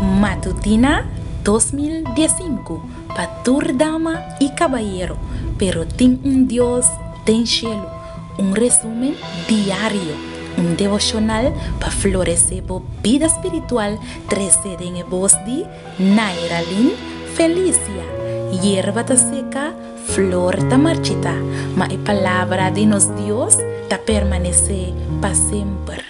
Matutina 2015 para tour dama y caballero, pero tem Dios tem cielo. Resumen diario, devocional para florecer por vida espiritual. 13 en voz de Nairalin Felicia. Hierba ta seca, flor ta marchita, ma a palavra de nos Dios ta permanece para sempre.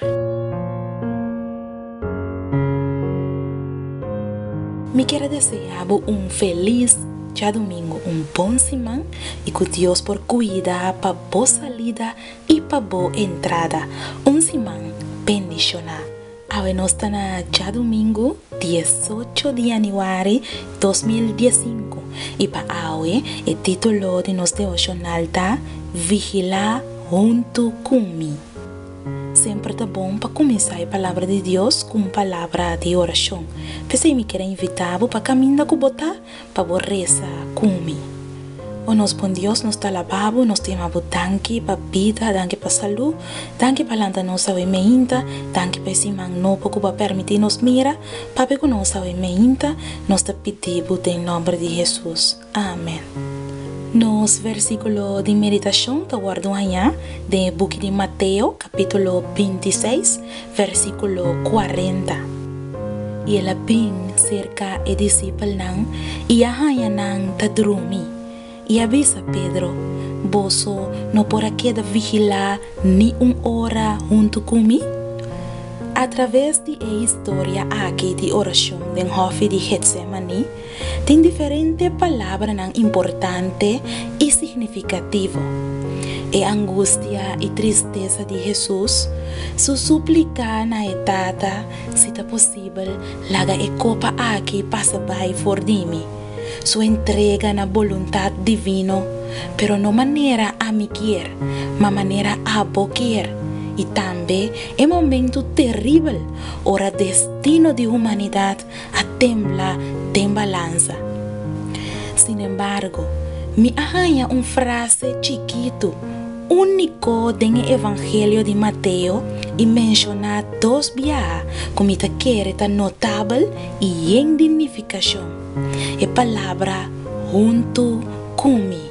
Me quero desejar feliz dia domingo, bom semana e que Deus por cuidar para boa salida e para boa entrada. Semana bendicional. Agora nós estamos na dia domingo, 18 de janeiro 2015 e para hoje o título de nosso devocional está Vigilar junto comigo. Sempre tá bom para começar a palavra de Deus com palavra de oração. Pensei me querer invitar para caminhar com botar para rezar comigo. O nosso bom Deus nos está lavando, nos tem uma danke para vida, danke para saúde, danke para lanta nossa meinta, danke para esse não pouco para permitir nos mira, para que nossa meinta nos está pedindo em nome de Jesus. Amém. Nos versículos de meditação está guardado amanhã do book de Mateus, capítulo 26, versículo 40. E ela bem cerca de discípulos e a rainha está dormindo. E avisa Pedro, você não pode quedar vigilar nem hora junto comigo? Através de história aqui de oração do Hofe de Getsemani, tem diferentes palavras importantes e significativas. A angústia e tristeza de Jesus, sua súplica na etapa, se é possível, laga a copa aqui passa by for dimi. Sua entrega na vontade divina, pero não maneira a me quer, mas maneira a bo quer. E também é momento terrível, ora destino de humanidade a temblar tem balança. Sin embargo, me arranha frase chiquito, único no Evangelho de Mateus e menciona dois bias como está quereta notável e em dignificação. A palavra junto comigo.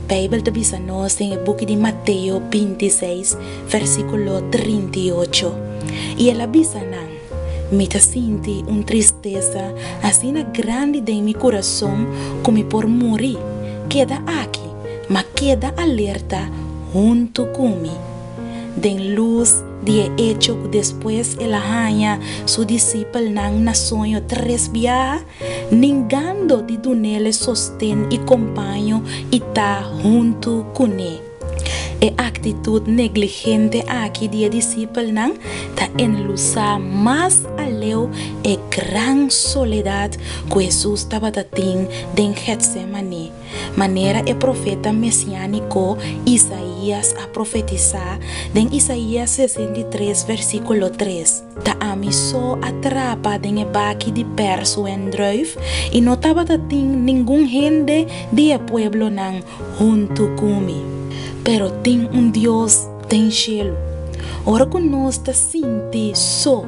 A Bíblia diz nós em book de Mateus 26, versículo 38. E ela diz me sinto tristeza assim grande de meu coração como por morrer. Queda aqui, mas queda alerta junto comigo. Den luz de hecho que depois ela arranha seu discípulo na sonho 3 dias, ningando de donele sostém e companho e tá junto com ele. A atitude negligente aqui de discípulo tá enlusar mais aleu e gran soledade que Jesus estava tendo em Getsemani. Maneira o profeta messiânico Isaías a profetizar em Isaías 63, versículo 3. Ta amiso atrapa em baque de perso en druif e não estava tendo nenhum gente de pueblo junto comigo. Pero tem Deus tem cielo. Ora que nós está sentindo só,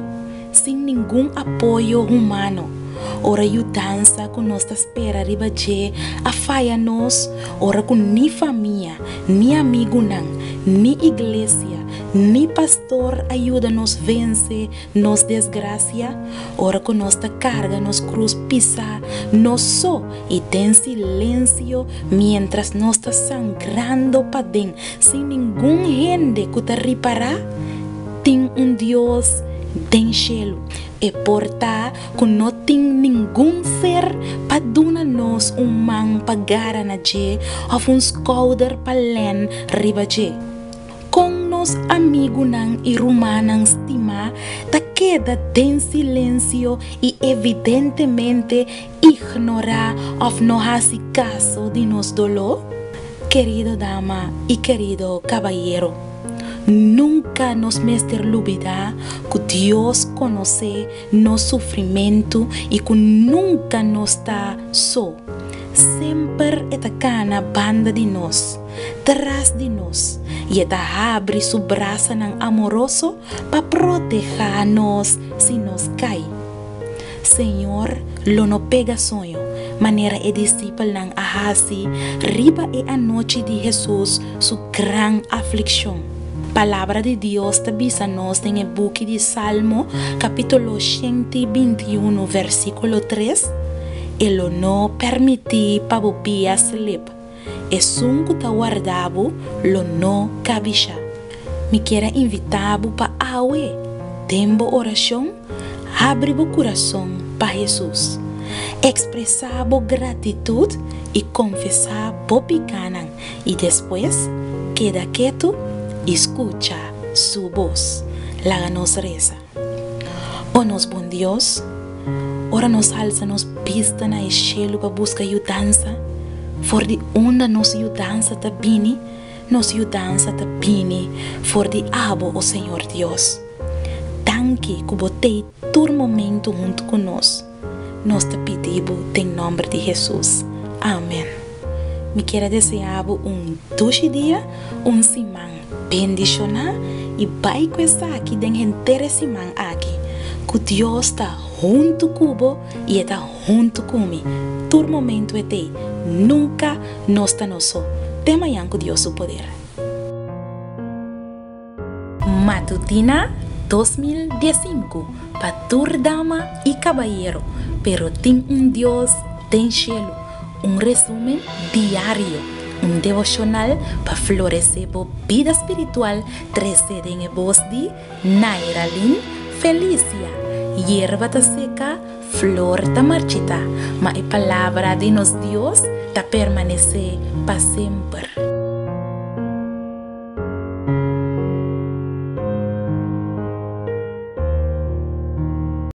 sem nenhum apoio humano. Ora ajudança que nós está espera ribaje a faia nós. Ora que nem família, nem amigo nem igreja, nem pastor ajuda nos vencer nos desgraça. Ora que nós está carga nos cruz pisar, nós só e tem silêncio mientras nós está sangrando para dentro, sem nenhum gente que te reparar. Tem Deus tem cielo e porta que não tem nenhum ser para dar-nos man para na je ou scouder para len riba je. Com nos amigos e rumanos estima, ta queda em silêncio e evidentemente ignorar ou não hace caso de nos dolor. Querido dama e querido caballero, nunca nos mester olvidar que Deus conhece nosso sofrimento e que nunca nos está só. Sempre está na banda de nós, atrás de nós, e está abre seu braço amoroso para proteger nós se nos cai. Senhor, lo no pega sonho, maneira e discípulo não ahasi, riba e a noite de Jesus, su gran aflição. Palavra de Deus tabisa nós em o book de Salmo, capítulo 121, versículo 3. Ele não permite para o pia slip. E sunco ta guardabo, lo não cabicha. Me quero invitar para awe. Tempo oração, abre o coração para Jesus. Expressar gratitude e confessar o pecado. E depois, queda quieto. Escucha su voz, la nos reza. Oh nos bom Dios, ora nos alza nos pista na cielo para buscar ajudança. For de onda nos ajudança ta bini, nos ajudança ta bini, for de abo, oh Senhor Deus. Tanque que botei todo momento junto conosco. Nós te pedimos em nome de Jesus. Amém. Me quero desejar tuxe dia, semana bendicionar e vai com esta aqui den inteira semana aqui. Que Deus está junto comigo e está junto comigo. Todo momento é te, nunca nós está nosso. Até amanhã com Deus o poder. Matutina 2015 para tur dama e caballero, pero tem Deus tem cielo. Resumen diario, devocional para florecer a vida espiritual, trecede en voz de Nairalyn Felicia. Hierba ta seca, flor ta marchita, mas a palavra de nos Dios ta permanece para sempre.